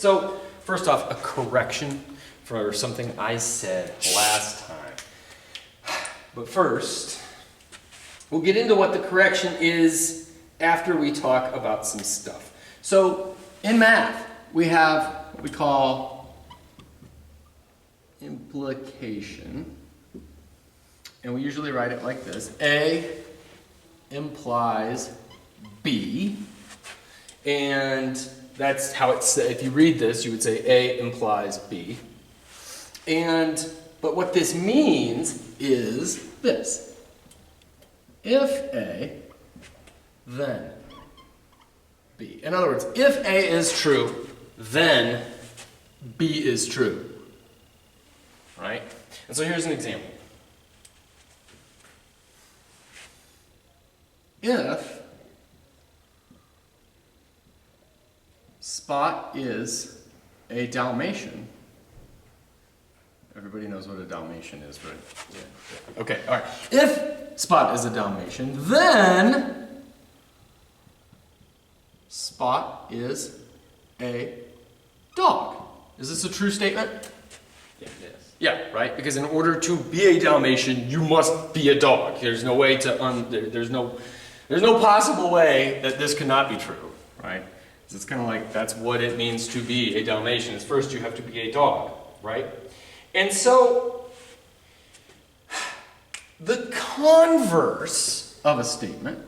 So, first off, a correction for something I said last time. But first, we'll get into what the correction is after we talk about some stuff. So, in math, we have what we call implication. And we usually write it like this. A implies B. And that's how it's said. If you read this, you would say A implies B. But what this means is this. If A, then B. In other words, if A is true, then B is true. Right? And so here's an example. If Spot is a Dalmatian, everybody knows what a Dalmatian is, right? Yeah. Okay, all right. If Spot is a Dalmatian, then Spot is a dog. Is this a true statement? Yeah, it is. Yeah, right? Because in order to be a Dalmatian, you must be a dog. There's no way to there's no possible way that this cannot be true, right? It's kind of like that's what it means to be a Dalmatian. Is first you have to be a dog, right? And so the converse of a statement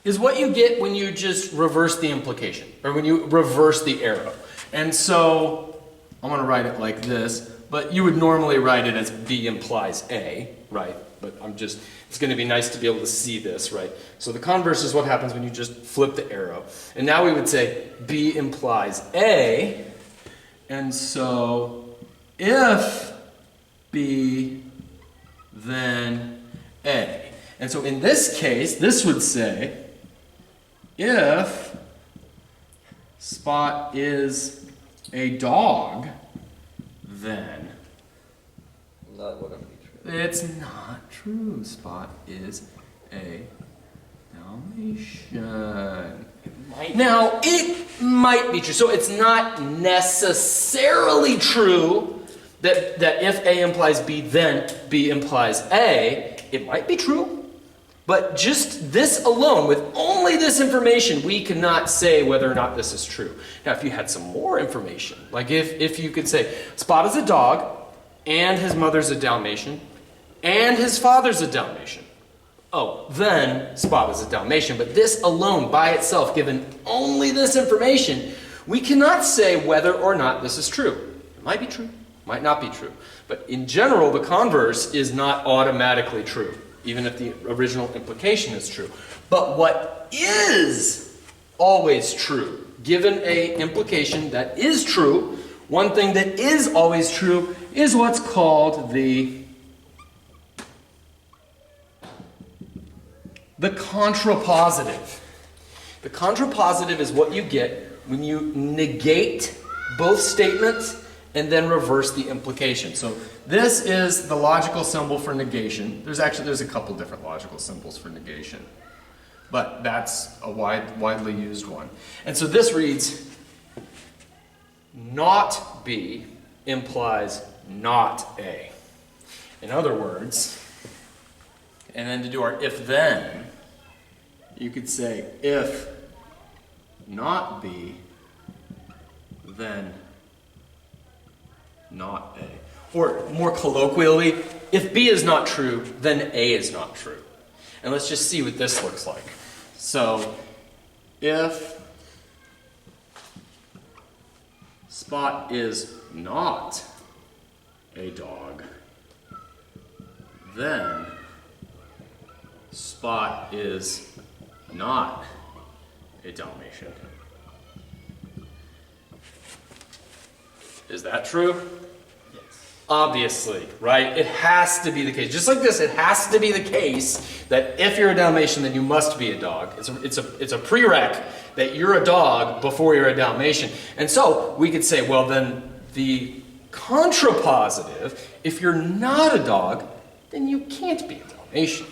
is what you get when you just reverse the implication, or when you reverse the arrow. And so I'm going to write it like this, but you would normally write it as B implies A, right? But it's going to be nice to be able to see this, right? So the converse is what happens when you just flip the arrow. And now we would say B implies A, and so if B, then A. And so in this case, this would say, if Spot is a dog, then Not what I'm true. it's not true. Spot is a Dalmatian. Now, it might be true. So it's not necessarily true that if A implies B, then B implies A. It might be true. But just this alone, with only this information, we cannot say whether or not this is true. Now, if you had some more information, like if you could say, Spot is a dog, and his mother's a Dalmatian, and his father's a Dalmatian. Oh, then Spot is a Dalmatian. But this alone, by itself, given only this information, we cannot say whether or not this is true. It might be true, might not be true. But in general, the converse is not automatically true, even if the original implication is true. But what is always true, given an implication that is true, one thing that is always true is what's called the contrapositive. The contrapositive is what you get when you negate both statements and then reverse the implication. So this is the logical symbol for negation. There's a couple different logical symbols for negation, but that's a widely used one. And so this reads, not B implies not A. In other words, and then to do our if-then, you could say if not B, then not A. Or more colloquially, if B is not true, then A is not true. And let's just see what this looks like. So, if Spot is not a dog, then Spot is not a Dalmatian. Is that true? Yes. Obviously, right? It has to be the case. Just like this, it has to be the case that if you're a Dalmatian, then you must be a dog. It's a prereq that you're a dog before you're a Dalmatian. And so we could say, well, then the contrapositive, if you're not a dog, then you can't be a Dalmatian,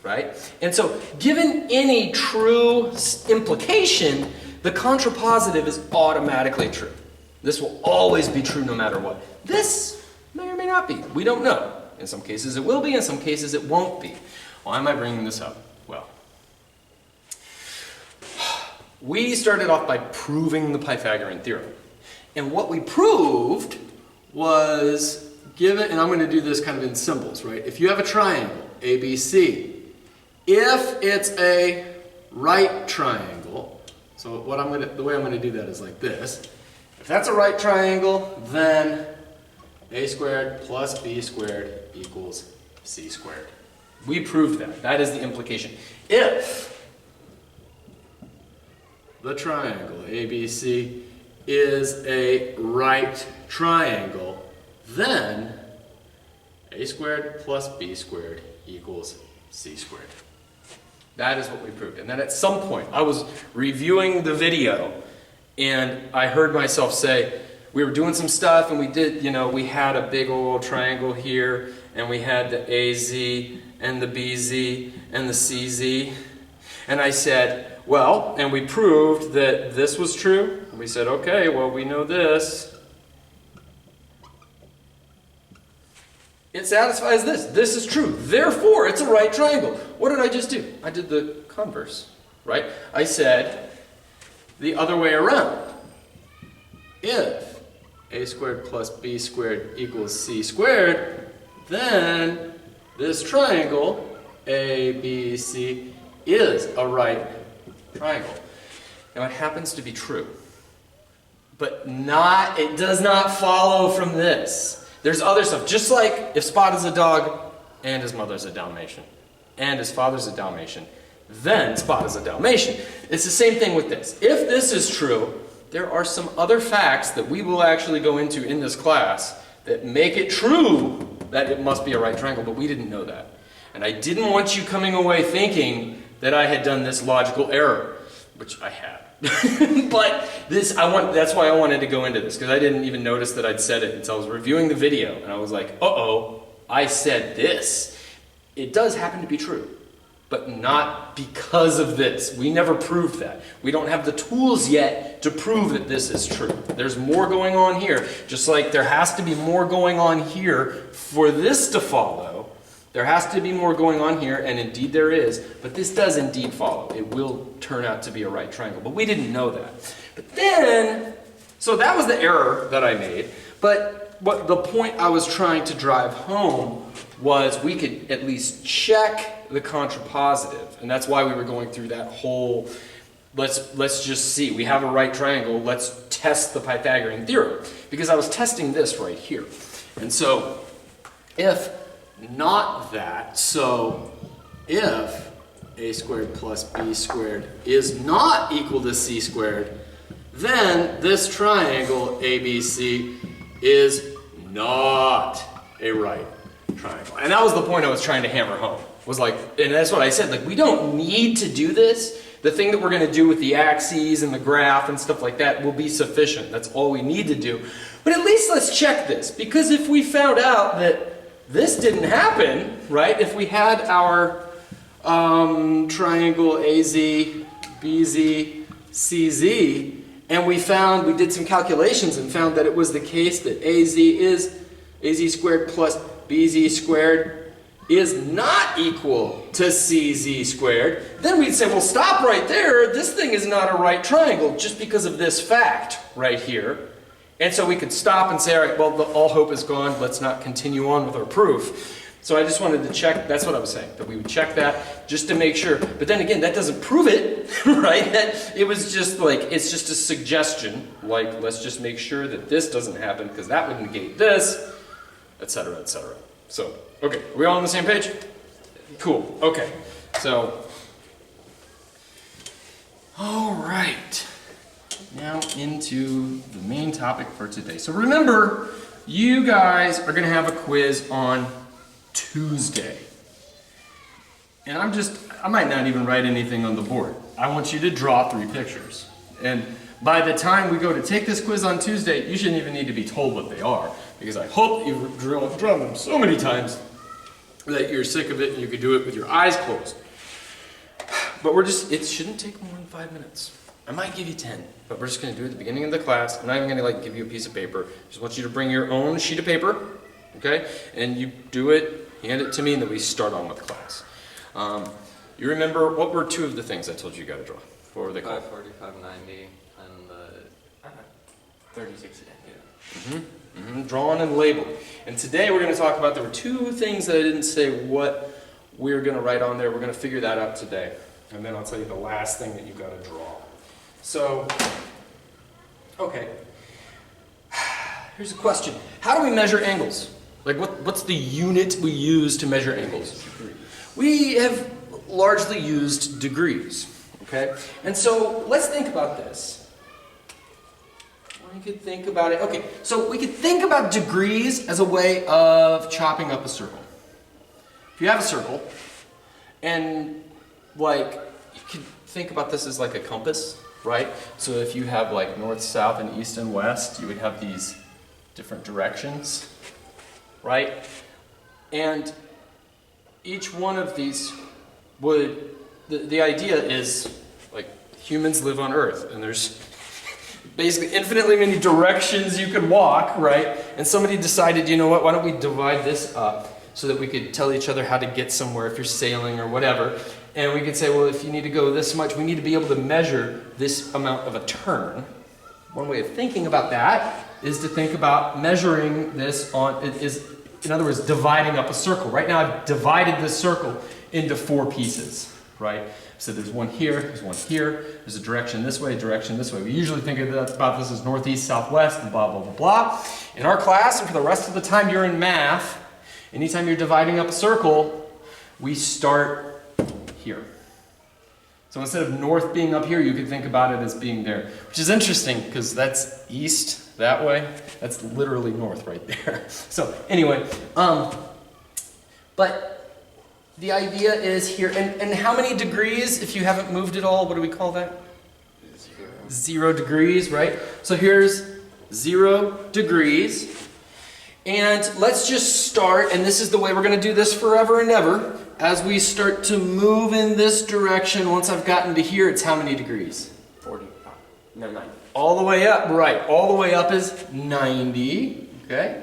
right? And so given any true implication, the contrapositive is automatically true. This will always be true no matter what. This may or may not be. We don't know. In some cases it will be, in some cases it won't be. Why am I bringing this up? Well, we started off by proving the Pythagorean theorem. And what we proved was given, and I'm going to do this kind of in symbols, right? If you have a triangle, ABC, if it's a right triangle, so the way I'm going to do that is like this. If that's a right triangle, then a squared plus b squared equals c squared. We proved that. That is the implication. If the triangle ABC is a right triangle, then a squared plus b squared equals c squared. That is what we proved. And then at some point, I was reviewing the video and I heard myself say, we were doing some stuff and we did, we had a big old triangle here and we had the AZ and the BZ and the CZ. And I said, well, and we proved that this was true. And we said, okay, well, we know this. It satisfies this. This is true. Therefore, it's a right triangle. What did I just do? I did the converse, right? I said the other way around. If a squared plus b squared equals c squared, then this triangle, ABC, is a right triangle. Now, it happens to be true, but it does not follow from this. There's other stuff, just like if Spot is a dog and his mother's a Dalmatian and his father's a Dalmatian, then Spot is a Dalmatian. It's the same thing with this. If this is true, there are some other facts that we will actually go into in this class that make it true that it must be a right triangle, but we didn't know that. And I didn't want you coming away thinking that I had done this logical error, which I had. But that's why I wanted to go into this, because I didn't even notice that I'd said it until I was reviewing the video, and I was like, uh-oh, I said this. It does happen to be true, but not because of this. We never proved that. We don't have the tools yet to prove that this is true. There's more going on here, just like there has to be more going on here for this to follow. There has to be more going on here, and indeed there is, but this does indeed follow. It will turn out to be a right triangle, but we didn't know that. But then, so that was the error that I made, but what the point I was trying to drive home was we could at least check the contrapositive, and that's why we were going through that whole, let's just see, we have a right triangle, let's test the Pythagorean theorem, because I was testing this right here. And so, if not that, so if a squared plus b squared is not equal to c squared, then this triangle ABC is not a right triangle. And that was the point I was trying to hammer home. Was like, and that's what I said, like, we don't need to do this. The thing that we're going to do with the axes and the graph and stuff like that will be sufficient. That's all we need to do. But at least let's check this, because if we found out that this didn't happen, right? If we had our triangle AZ, BZ, CZ, and we did some calculations and found that it was the case that AZ squared plus BZ squared is not equal to CZ squared, then we'd say, well, stop right there. This thing is not a right triangle just because of this fact right here. And so we could stop and say, all right, well, all hope is gone. Let's not continue on with our proof. So I just wanted to check, that's what I was saying, that we would check that just to make sure. But then again, that doesn't prove it, right? That it was just like, it's just a suggestion, like, let's just make sure that this doesn't happen because that would negate this, etc., etc. So, okay, are we all on the same page? Cool, okay. So, all right. Now into the main topic for today. So remember, you guys are going to have a quiz on Tuesday. And I might not even write anything on the board. I want you to draw 3 pictures. And by the time we go to take this quiz on Tuesday, you shouldn't even need to be told what they are, because I hope you've drawn them so many times that you're sick of it and you could do it with your eyes closed. But it shouldn't take more than 5 minutes. I might give you 10, but we're just going to do it at the beginning of the class. I'm not even going to like give you a piece of paper. Just want you to bring your own sheet of paper, okay? And you do it, hand it to me, and then we start on with class. You remember, what were two of the things I told you got to draw? What were they called? 540, 590, and the 3060. Yeah. Drawn and labeled. And today we're going to talk about, there were two things that I didn't say what we're going to write on there. We're going to figure that out today. And then I'll tell you the last thing that you've got to draw. So, okay. Here's a question. How do we measure angles? Like what's the unit we use to measure angles? We have largely used degrees, okay? And so let's think about this. We could think about it. Okay, so we could think about degrees as a way of chopping up a circle. If you have a circle, and like, you could think about this as like a compass, right? So if you have like north, south, and east and west, you would have these different directions, right? And each one of these would, the idea is, like, humans live on Earth, and there's basically infinitely many directions you could walk, right? And somebody decided, you know what, why don't we divide this up so that we could tell each other how to get somewhere if you're sailing or whatever. And we could say, well, if you need to go this much, we need to be able to measure this amount of a turn. One way of thinking about that is to think about measuring this on, in other words, dividing up a circle. Right now I've divided this circle into 4 pieces, right? So there's one here, there's one here, there's a direction this way, direction this way. We usually think about this as northeast, southwest, and blah, blah, blah, blah. In our class, and for the rest of the time you're in math, anytime you're dividing up a circle, we start here. So instead of north being up here, you could think about it as being there, which is interesting because that's east that way. That's literally north right there. So anyway, but the idea is here, and how many degrees, if you haven't moved at all, what do we call that? 0 degrees, right? So here's 0 degrees. And let's just start, and this is the way we're going to do this forever and ever. As we start to move in this direction, once I've gotten to here, it's how many degrees? 45. No, 90. All the way up, right. All the way up is 90, okay?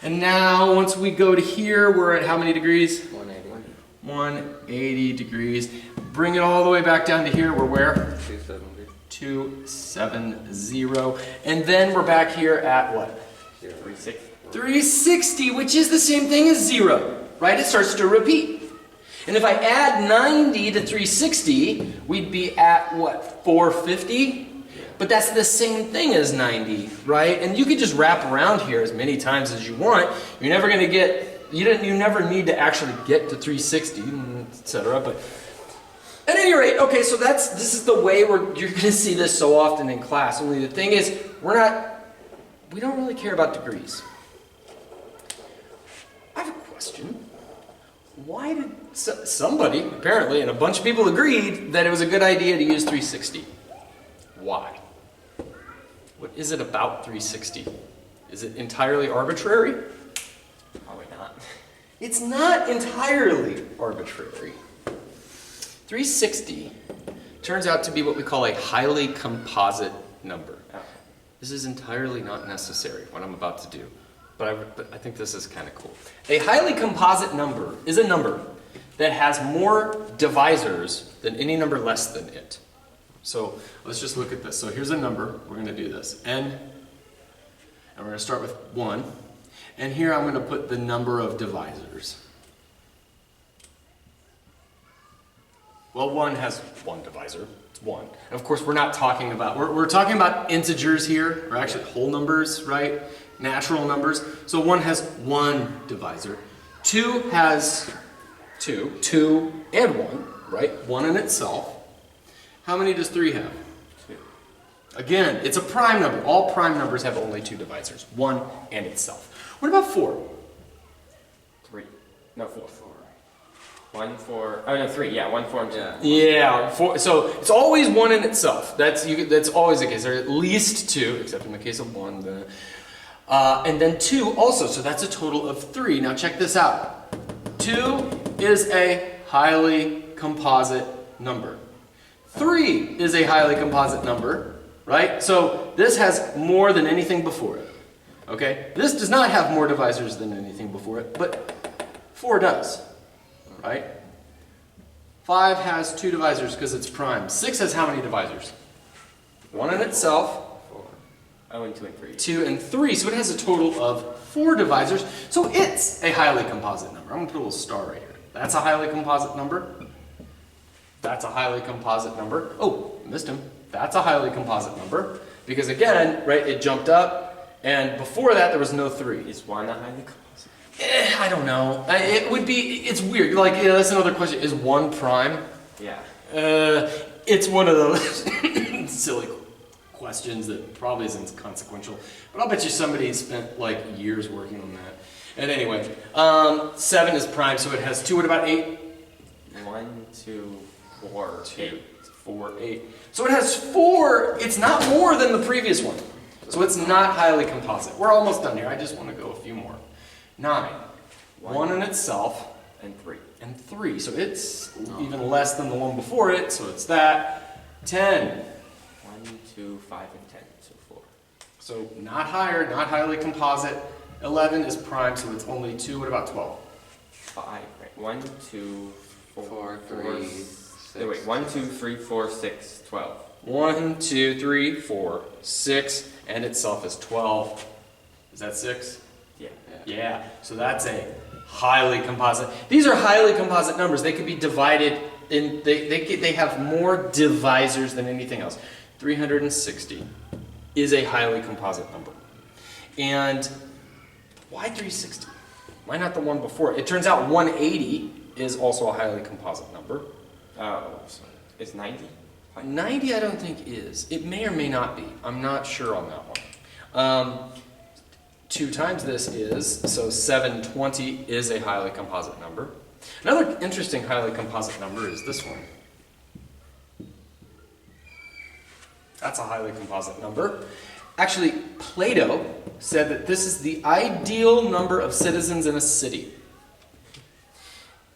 And now, once we go to here, we're at how many degrees? 180. 180 degrees. Bring it all the way back down to here, we're where? 270. 270. And then we're back here at what? 360. 360, which is the same thing as 0, right? It starts to repeat. And if I add 90 to 360, we'd be at what, 450? But that's the same thing as 90, right? And you could just wrap around here as many times as you want. You're never going to get, you never need to actually get to 360, etc. But at any rate, okay, so this is the way you're going to see this so often in class. Only the thing is, we don't really care about degrees. I have a question. Why did somebody, apparently, and a bunch of people agreed that it was a good idea to use 360? Why? What is it about 360? Is it entirely arbitrary? Probably not. It's not entirely arbitrary. 360 turns out to be what we call a highly composite number. Oh. This is entirely not necessary, what I'm about to do. But I think this is kind of cool. A highly composite number is a number that has more divisors than any number less than it. So let's just look at this. So here's a number. We're going to do this. N. And we're going to start with 1. And here I'm going to put the number of divisors. Well, 1 has 1 divisor. It's 1. And of course, we're not talking about, we're talking about integers here, or actually whole numbers, right? Natural numbers. So 1 has 1 divisor. 2 has 2. 2 and 1, right? 1 in itself. How many does 3 have? 2. Again, it's a prime number. All prime numbers have only 2 divisors. 1 and itself. What about 4? 3. No, 4. 1, 4. Oh, no, 3. Yeah, 1, 4, and 2. Yeah, 4. So it's always 1 in itself. That's always the case. There are at least 2, except in the case of 1. And then 2 also. So that's a total of 3. Now check this out. 2 is a highly composite number. 3 is a highly composite number, right? So this has more than anything before it, okay? This does not have more divisors than anything before it, but 4 does, right? 5 has 2 divisors because it's prime. 6 has how many divisors? 1 in itself. 4. Oh, and 2 and 3. 2 and 3, so it has a total of 4 divisors. So it's a highly composite number. I'm going to put a little star right here. That's a highly composite number. That's a highly composite number. Oh, missed him. That's a highly composite number. Because again, right, it jumped up, and before that there was no 3. Is 1 a highly composite? I don't know. It would be, it's weird. Like, yeah, that's another question. Is 1 prime? Yeah. It's one of those silly questions that probably isn't consequential. But I'll bet you somebody spent like years working on that. And anyway, 7 is prime, so it has 2. What about 8? 1, 2, 4, 8. 4, 8. So it has 4. It's not more than the previous one. So it's not highly composite. We're almost done here. I just want to go a few more. 9. 1 in itself. And 3. And 3. So it's even less than the one before it. So it's that. 10. 1, 2, 5, and 10. So 4. So not higher, not highly composite. 11 is prime, so it's only 2. What about 12? 5. Right. 1, 2, 4, 3, 6. No, wait. 1, 2, 3, 4, 6, 12. 1, 2, 3, 4, 6, and itself is 12. Is that 6? Yeah. Yeah, so that's a highly composite. These are highly composite numbers. They could be divided in, they have more divisors than anything else. 360 is a highly composite number. And why 360? Why not the one before it? It turns out 180 is also a highly composite number. Oh, so is 90? 90 I don't think is. It may or may not be. I'm not sure on that one. 2 times this is, so 720 is a highly composite number. Another interesting highly composite number is this one. That's a highly composite number. Actually, Plato said that this is the ideal number of citizens in a city.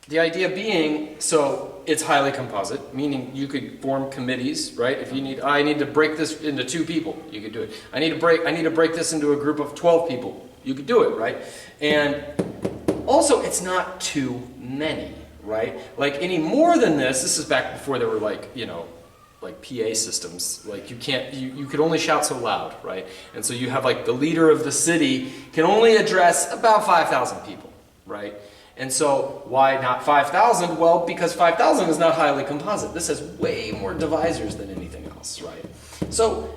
The idea being, so it's highly composite, meaning you could form committees, right? If you need, I need to break this into 2 people, you could do it. I need to break this into a group of 12 people, you could do it, right? And also, it's not too many, right? Like any more than this is back before there were like, you know, like PA systems. Like you can't, you could only shout so loud, right? And so you have like the leader of the city can only address about 5,000 people, right? And so why not 5,000? Well, because 5,000 is not highly composite. This has way more divisors than anything else, right? So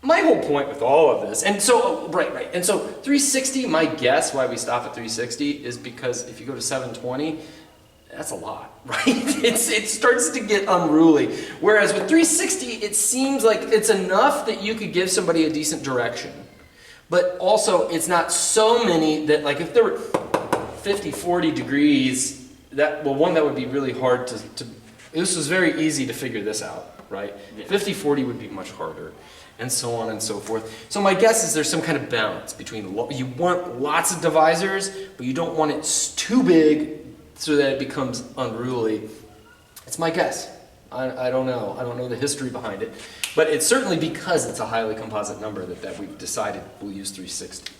my whole point with all of this, and so, right. And so 360, my guess why we stop at 360 is because if you go to 720, that's a lot, right? It starts to get unruly. Whereas with 360, it seems like it's enough that you could give somebody a decent direction. But also, it's not so many that, like, if there were 50, 40 degrees, that would be really hard to this was very easy to figure this out, right? Yeah. 50, 40 would be much harder, and so on and so forth. So my guess is there's some kind of balance between, you want lots of divisors, but you don't want it too big so that it becomes unruly. It's my guess. I don't know. I don't know the history behind it. But it's certainly because it's a highly composite number that we've decided we'll use 360.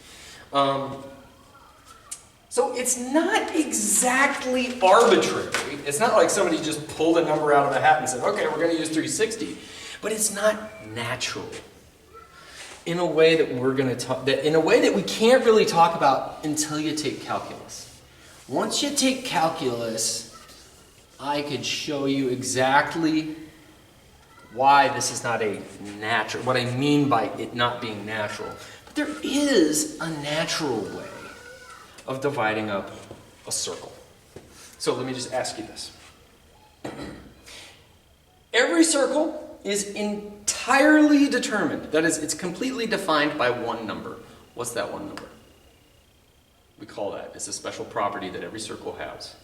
So it's not exactly arbitrary. It's not like somebody just pulled a number out of a hat and said, okay, we're going to use 360. But it's not natural in a way that we're going to talk, in a way that we can't really talk about until you take calculus. Once you take calculus, I could show you exactly why this is not a natural, what I mean by it not being natural. But there is a natural way of dividing up a circle. So let me just ask you this. Every circle is entirely determined. That is, it's completely defined by one number. What's that one number? We call that. It's a special property that every circle has.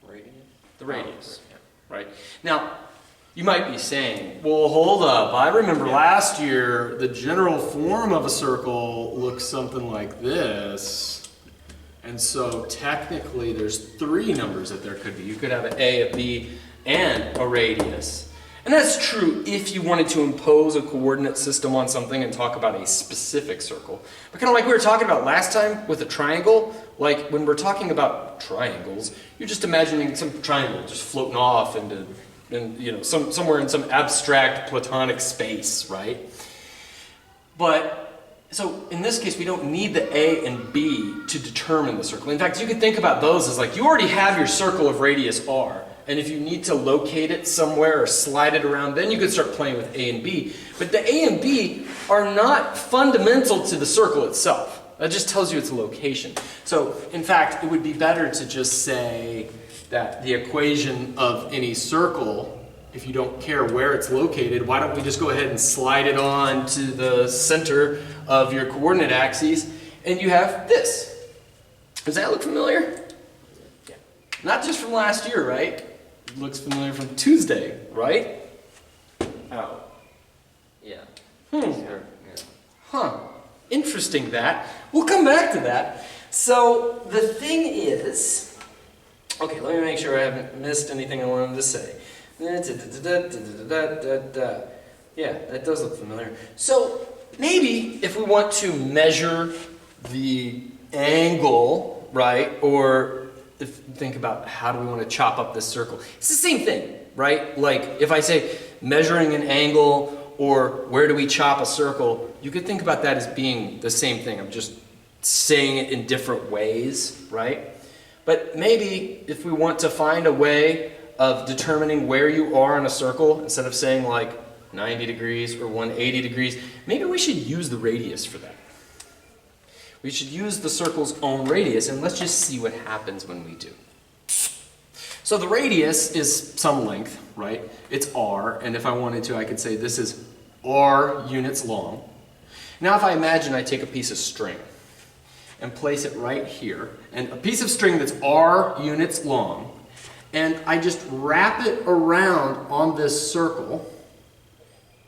Radius? The radius. Right? Now, you might be saying, well, hold up. I remember last year the general form of a circle looks something like this. And so technically there's 3 numbers that there could be. You could have an A, a B, and a radius. And that's true if you wanted to impose a coordinate system on something and talk about a specific circle. But kind of like we were talking about last time with a triangle, like when we're talking about triangles, you're just imagining some triangle just floating off into, somewhere in some abstract platonic space, right? But so in this case, we don't need the A and B to determine the circle. In fact, you could think about those as like you already have your circle of radius r. And if you need to locate it somewhere or slide it around, then you could start playing with A and B. But the A and B are not fundamental to the circle itself. That just tells you it's a location. So, in fact, it would be better to just say that the equation of any circle, if you don't care where it's located, why don't we just go ahead and slide it on to the center of your coordinate axes, and you have this. Does that look familiar? Yeah. Not just from last year, right? Looks familiar from Tuesday, right? Oh. Yeah. Hmm. Sure, yeah. Huh. Interesting that. We'll come back to that. So the thing is, okay, let me make sure I haven't missed anything I wanted to say. Yeah, that does look familiar. So maybe if we want to measure the angle, right, or think about how do we want to chop up this circle. It's the same thing, right? Like if I say measuring an angle or where do we chop a circle, you could think about that as being the same thing. I'm just saying it in different ways, right? But maybe if we want to find a way of determining where you are in a circle, instead of saying like 90 degrees or 180 degrees, maybe we should use the radius for that. We should use the circle's own radius, and let's just see what happens when we do. So the radius is some length, right? It's r, and if I wanted to, I could say this is r units long. Now if I imagine I take a piece of string and place it right here, and a piece of string that's r units long, and I just wrap it around on this circle,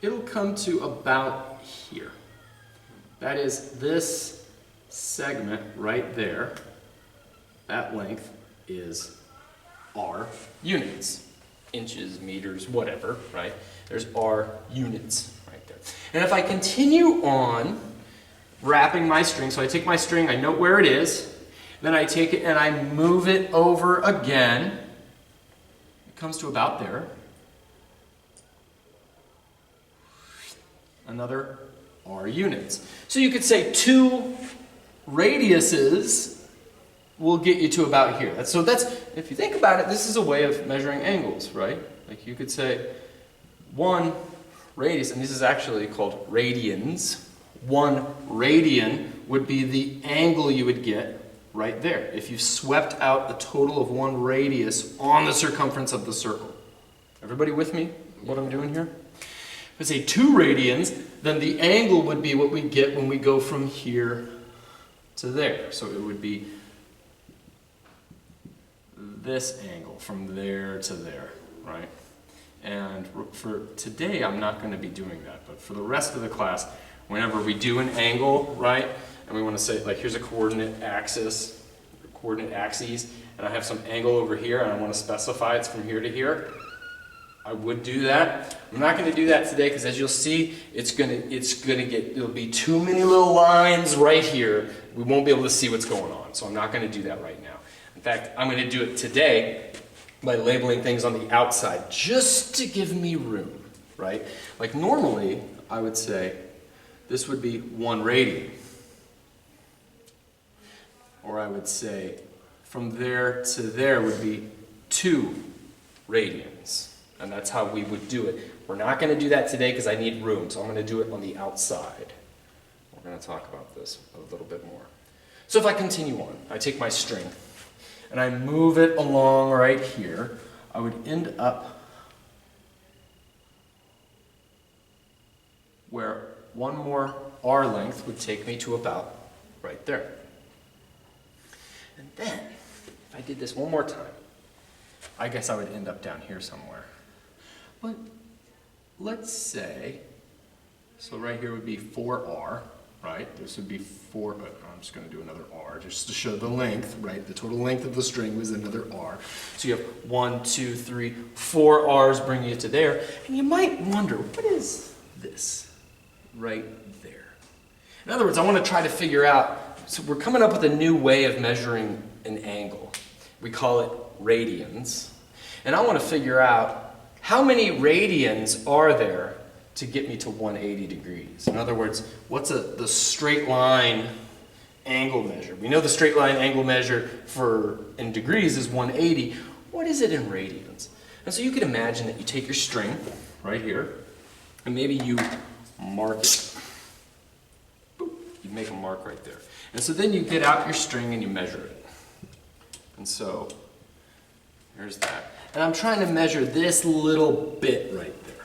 it'll come to about here. That is this segment right there, that length is r units. Inches, meters, whatever, right? There's r units right there. And if I continue on wrapping my string, so I take my string, I note where it is, then I take it and I move it over again. It comes to about there. Another r units. So you could say 2 radiuses will get you to about here. So that's, if you think about it, this is a way of measuring angles, right? Like you could say 1 radius, and this is actually called radians. 1 radian would be the angle you would get right there if you swept out a total of 1 radius on the circumference of the circle. Everybody with me? What I'm doing here? If I say 2 radians, then the angle would be what we get when we go from here to there. So it would be this angle from there to there, right? And for today, I'm not going to be doing that, but for the rest of the class, whenever we do an angle, right, and we want to say, like, here's a coordinate axis, coordinate axes, and I have some angle over here, and I want to specify it's from here to here, I would do that. I'm not going to do that today because, as you'll see, it'll be too many little lines right here. We won't be able to see what's going on, so I'm not going to do that right now. In fact, I'm going to do it today by labeling things on the outside, just to give me room, right? Like normally, I would say this would be 1 radian. Or I would say from there to there would be 2 radians. And that's how we would do it. We're not going to do that today because I need room, so I'm going to do it on the outside. We're going to talk about this a little bit more. So if I continue on, I take my string and I move it along right here, I would end up where 1 more r length would take me to about right there. And then, if I did this one more time, I guess I would end up down here somewhere. But let's say, so right here would be 4r, right? This would be 4, but I'm just going to do another r just to show the length, right? The total length of the string was another r. So you have 1, 2, 3, 4 r's bringing you to there. And you might wonder, what is this right there? In other words, I want to try to figure out, so we're coming up with a new way of measuring an angle. We call it radians. And I want to figure out how many radians are there to get me to 180 degrees. In other words, what's the straight line angle measure? We know the straight line angle measure in degrees is 180. What is it in radians? And so you can imagine that you take your string right here, and maybe you mark it. Boop. You make a mark right there. And so then you get out your string and you measure it. And so there's that. And I'm trying to measure this little bit right there.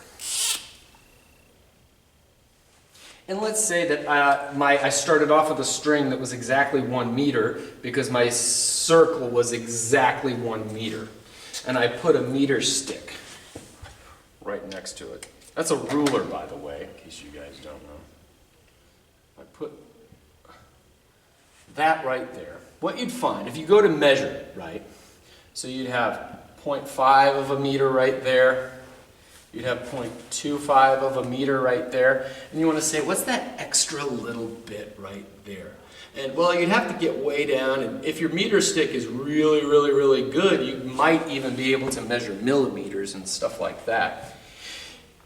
And let's say that I started off with a string that was exactly 1 meter because my circle was exactly 1 meter. And I put a meter stick right next to it. That's a ruler, by the way, in case you guys don't know. I put that right there. What you'd find, if you go to measure it, right? So you'd have 0.5 of a meter right there. You'd have 0.25 of a meter right there. And you want to say, what's that extra little bit right there? And well, you'd have to get way down. And if your meter stick is really, really, really good, you might even be able to measure millimeters and stuff like that.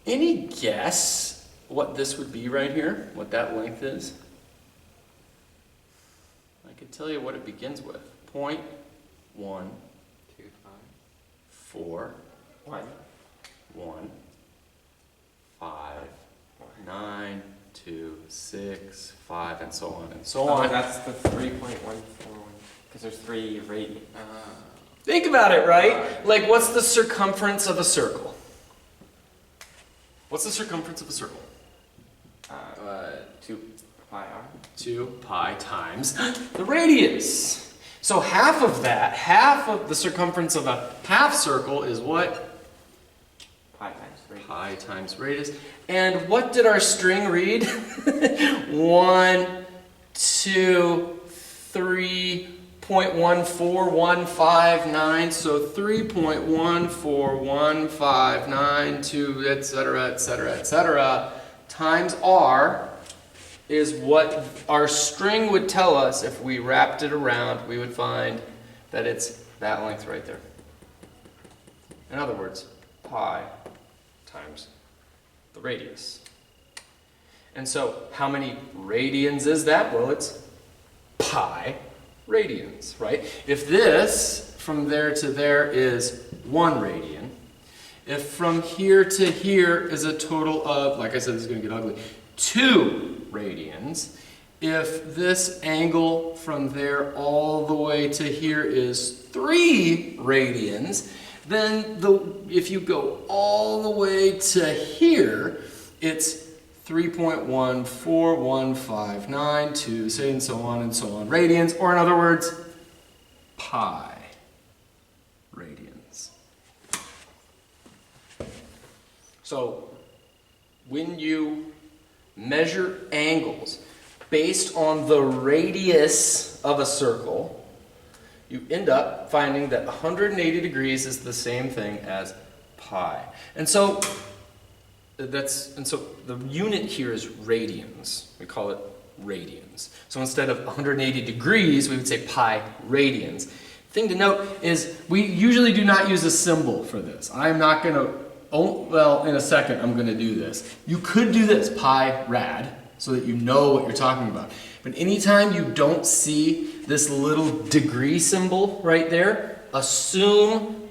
Any guess what this would be right here? What that length is? I could tell you what it begins with. 0.1, 2, 4, 5, 1, 5, 9, 2, 6, 5, and so on and so on. That's the 3.141, because there's 3 radians. Think about it, right? Like, what's the circumference of a circle? What's the circumference of a circle? 2 pi r. 2 pi times the radius. So half of that, half of the circumference of a half circle is what? Pi times radius. Pi times radius. And what did our string read? 1, 2, 3.14159. So 3.14159, etc., etc., etc. times r is what our string would tell us. If we wrapped it around, we would find that it's that length right there. In other words, pi times the radius. And so how many radians is that? Well, it's pi radians, right? If this from there to there is 1 radian, if from here to here is a total of, like I said, this is going to get ugly, 2 radians, if this angle from there all the way to here is 3 radians, then if you go all the way to here, it's 3.141592, say, and so on radians, or in other words, pi radians. So when you measure angles based on the radius of a circle, you end up finding that 180 degrees is the same thing as pi. And so the unit here is radians. We call it radians. So instead of 180 degrees, we would say pi radians. Thing to note is we usually do not use a symbol for this. I'm not going to, well, in a second I'm going to do this. You could do this, pi rad, so that you know what you're talking about. But anytime you don't see this little degree symbol right there, assume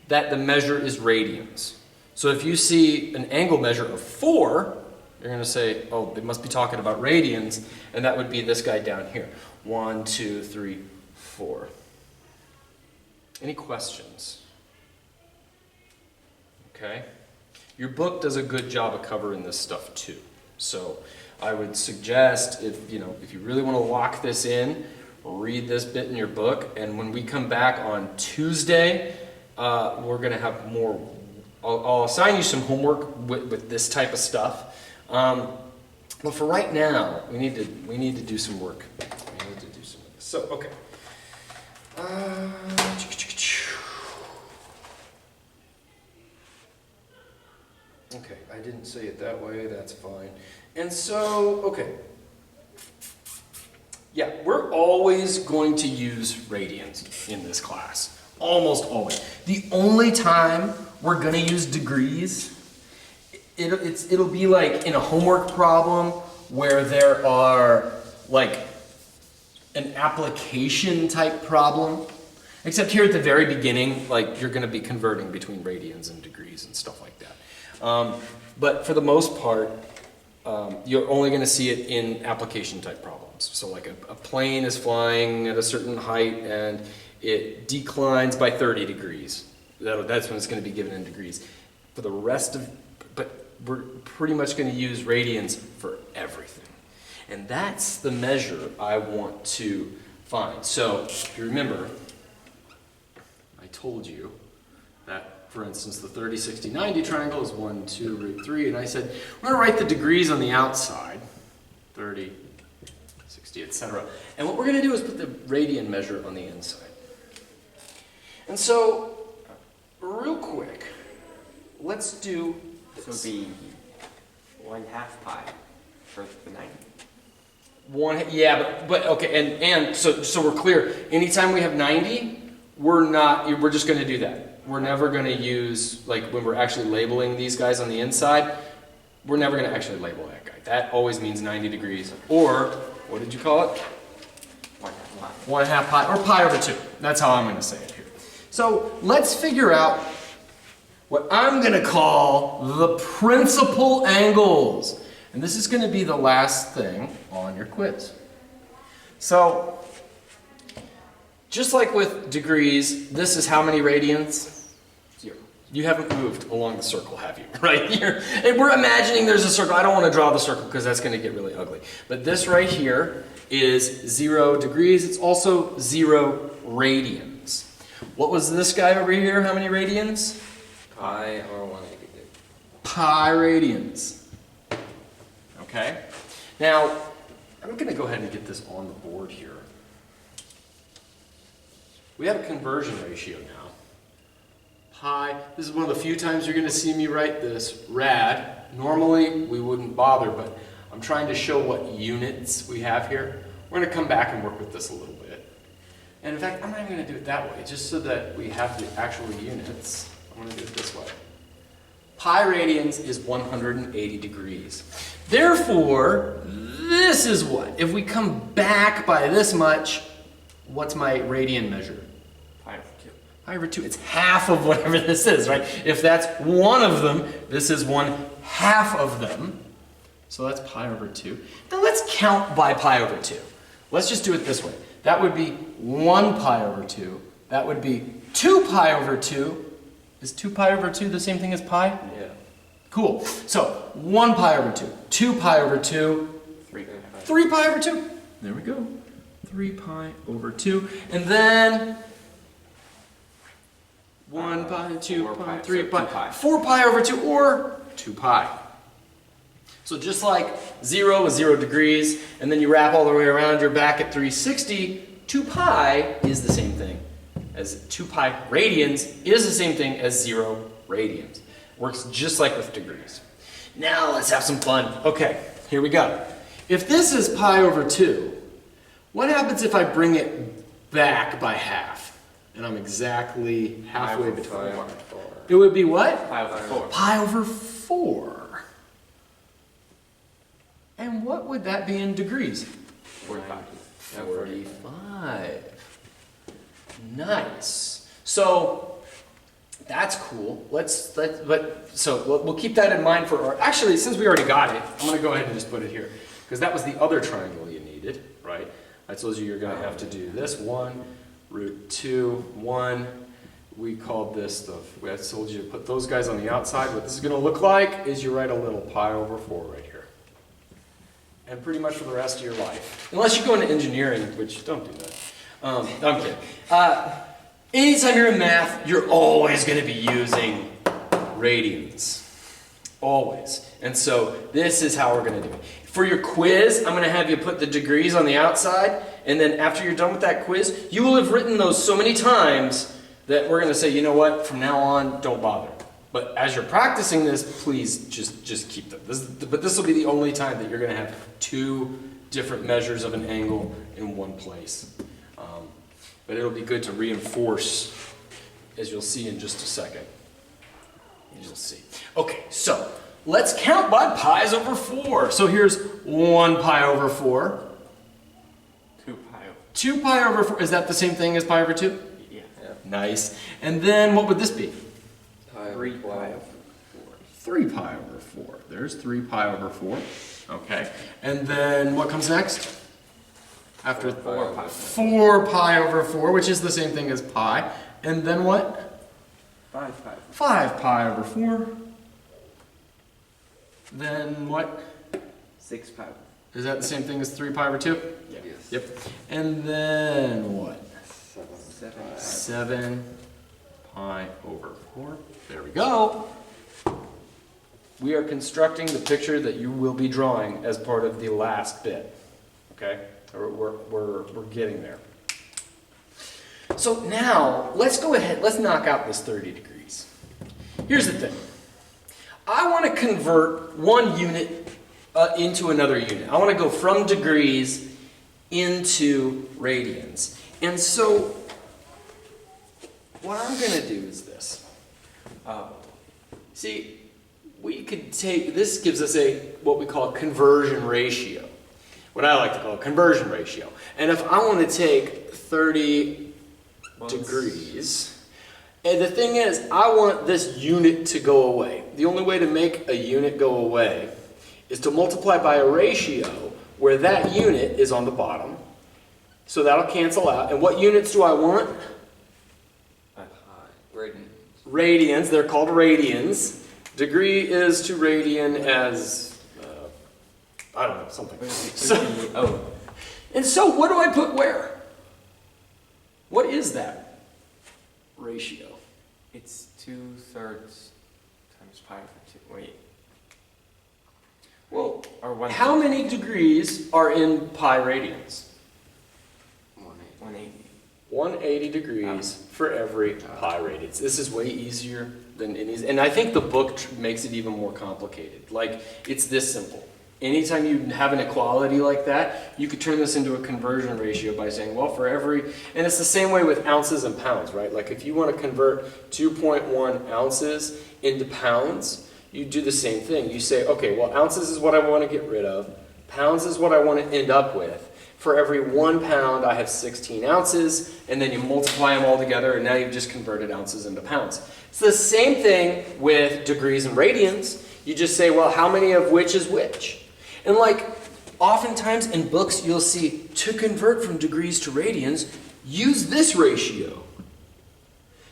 that the measure is radians. So if you see an angle measure of 4, you're going to say, oh, they must be talking about radians, and that would be this guy down here. 1, 2, 3, 4. Any questions? Okay. Your book does a good job of covering this stuff too. So I would suggest if you really want to lock this in, read this bit in your book, and when we come back on Tuesday, we're going to have more. I'll assign you some homework with this type of stuff. Well, for right now, we need to do some work. We need to do some of this. So, okay. Okay, I didn't say it that way, that's fine. And so, okay. Yeah, we're always going to use radians in this class. Almost always. The only time we're going to use degrees, it'll be like in a homework problem where there are like an application type problem. Except here at the very beginning, like you're going to be converting between radians and degrees and stuff like that. But for the most part, you're only going to see it in application type problems. So like a plane is flying at a certain height and it declines by 30 degrees. That's when it's going to be given in degrees. For the rest of, but we're pretty much going to use radians for everything. And that's the measure I want to find. So if you remember, I told you that, for instance, the 30, 60, 90 triangle is 1, 2, root 3, and I said, we're going to write the degrees on the outside, 30, 60, etc. And what we're going to do is put the radian measure on the inside. And so, real quick, let's do this. So it'd be 1/2 pi for the 90. But okay, and so we're clear. Anytime we have 90, we're just going to do that. We're never going to use, like when we're actually labeling these guys on the inside, we're never going to actually label that guy. That always means 90 degrees. Or, what did you call it? 1/2 pi, or pi over 2. That's how I'm going to say it here. So let's figure out what I'm going to call the principal angles. And this is going to be the last thing on your quiz. So, just like with degrees, this is how many radians? 0. You haven't moved along the circle, have you? Right here. And we're imagining there's a circle. I don't want to draw the circle because that's going to get really ugly. But this right here is 0 degrees. It's also 0 radians. What was this guy over here? How many radians? Pi or 180. Pi radians. Okay? Now, I'm going to go ahead and get this on the board here. We have a conversion ratio now. Pi, this is one of the few times you're going to see me write this, rad. Normally, we wouldn't bother, but I'm trying to show what units we have here. We're going to come back and work with this a little bit. And in fact, I'm not even going to do it that way, just so that we have the actual units. I'm going to do it this way. Pi radians is 180 degrees. Therefore, this is what? If we come back by this much, what's my radian measure? Pi over 2. Pi over 2. It's half of whatever this is, right? If that's one of them, this is 1/2 of them. So that's pi over 2. Now let's count by pi over 2. Let's just do it this way. That would be 1 pi over 2. That would be 2 pi over 2. Is 2 pi over 2 the same thing as pi? Yeah. Cool. So 1 pi over 2. 2 pi over 2. 3 pi over 2. There we go. 3 pi over 2. And then 1 pi, 2 pi, 3 pi, 4 pi over 2, or 2 pi. So just like 0 is 0 degrees, and then you wrap all the way around, you're back at 360, 2 pi is the same thing as 2 pi radians is the same thing as 0 radians. Works just like with degrees. Now let's have some fun. Okay, here we go. If this is pi over 2, what happens if I bring it back by half? And I'm exactly halfway between. It would be what? Pi over 4. Pi over 4. And what would that be in degrees? 45. 45. Nice. So that's cool. So we'll keep that in mind for our. Actually, since we already got it, I'm going to go ahead and just put it here because that was the other triangle you needed, right? I told you you're going to have to do this 1, root 2, 1. We called this I told you to put those guys on the outside. What this is going to look like is you write a little pi over 4 right here. And pretty much for the rest of your life. Unless you go into engineering, which don't do that. I'm kidding. Anytime you're in math, you're always going to be using radians. Always. And so this is how we're going to do it. For your quiz, I'm going to have you put the degrees on the outside, and then after you're done with that quiz, you will have written those so many times that we're going to say, you know what, from now on, don't bother. But as you're practicing this, please just keep them. But this will be the only time that you're going to have two different measures of an angle in one place. But it'll be good to reinforce, as you'll see in just a second. You'll see. Okay, so let's count by pi's over 4. So here's 1 pi over 4. 2 pi over. 2 pi over 4. Is that the same thing as pi over 2? Yeah. Nice. And then what would this be? 3 pi over 4. 3 pi over 4. There's 3 pi over 4. Okay. And then what comes next? After 4 pi. 4 pi over 4, which is the same thing as pi. And then what? 5 pi. 5 pi over 4. Then what? 6 pi. Is that the same thing as 3 pi over 2? Yeah. Yes. Yep. And then what? 7. 7 pi over 4. There we go. We are constructing the picture that you will be drawing as part of the last bit. Okay? We're getting there. So now, let's go ahead, let's knock out this 30 degrees. Here's the thing. I want to convert one unit into another unit. I want to go from degrees into radians. And so, what I'm going to do is this. See, we could take, this gives us what we call a conversion ratio. What I like to call a conversion ratio. And if I want to take 30 degrees, and the thing is, I want this unit to go away. The only way to make a unit go away is to multiply by a ratio where that unit is on the bottom. So that'll cancel out. And what units do I want? Radians. Radians. They're called radians. Degree is to radian as I don't know, something. And so what do I put where? What is that ratio? It's 2/3 times pi over 2. Wait. Well, Or 1. how many degrees are in pi radians? 180. 180 degrees for every pi radians. This is way easier than any, and I think the book makes it even more complicated. Like, it's this simple. Anytime you have an equality like that, you could turn this into a conversion ratio by saying, well, for every, and it's the same way with ounces and pounds, right? Like if you want to convert 2.1 ounces into pounds, you do the same thing. You say, okay, well, ounces is what I want to get rid of. Pounds is what I want to end up with. For every 1 pound, I have 16 ounces, and then you multiply them all together, and now you've just converted ounces into pounds. It's the same thing with degrees and radians. You just say, well, how many of which is which? And like, oftentimes in books, you'll see, to convert from degrees to radians, use this ratio.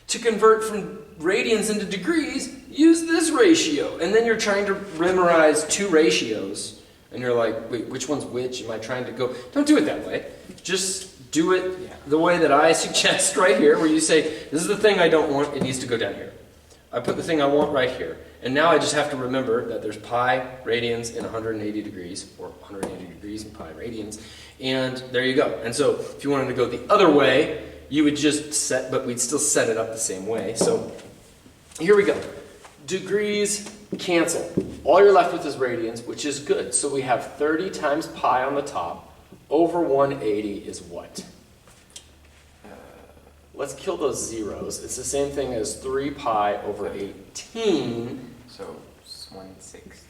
To convert from radians into degrees, use this ratio. And then you're trying to memorize two ratios. And you're like, wait, which one's which? Am I trying to go? Don't do it that way. Just do it the way that I suggest right here, where you say, this is the thing I don't want, it needs to go down here. I put the thing I want right here. And now I just have to remember that there's pi radians in 180 degrees, or 180 degrees in pi radians, and there you go. And so if you wanted to go the other way, you would just set, but we'd still set it up the same way. So here we go. Degrees cancel. All you're left with is radians, which is good. So we have 30 times pi on the top over 180 is what? Let's kill those zeros. It's the same thing as 3 pi over 18. So it's 1/6.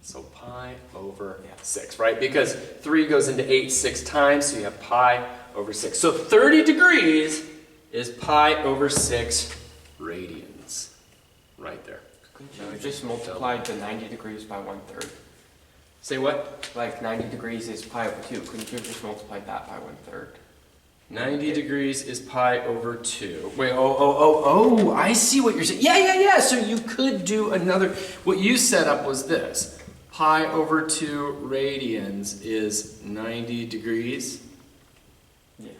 So pi over 6, right? Because 3 goes into 8 6 times, so you have pi over 6. So 30 degrees is pi over 6 radians. Right there. No, I just multiplied the 90 degrees by 1/3. Say what? Like 90 degrees is pi over 2. Couldn't you have just multiplied that by 1/3? 90 degrees is pi over 2. Wait, oh, I see what you're saying. Yeah. So you could do another, what you set up was this. Pi over 2 radians is 90 degrees. Yeah.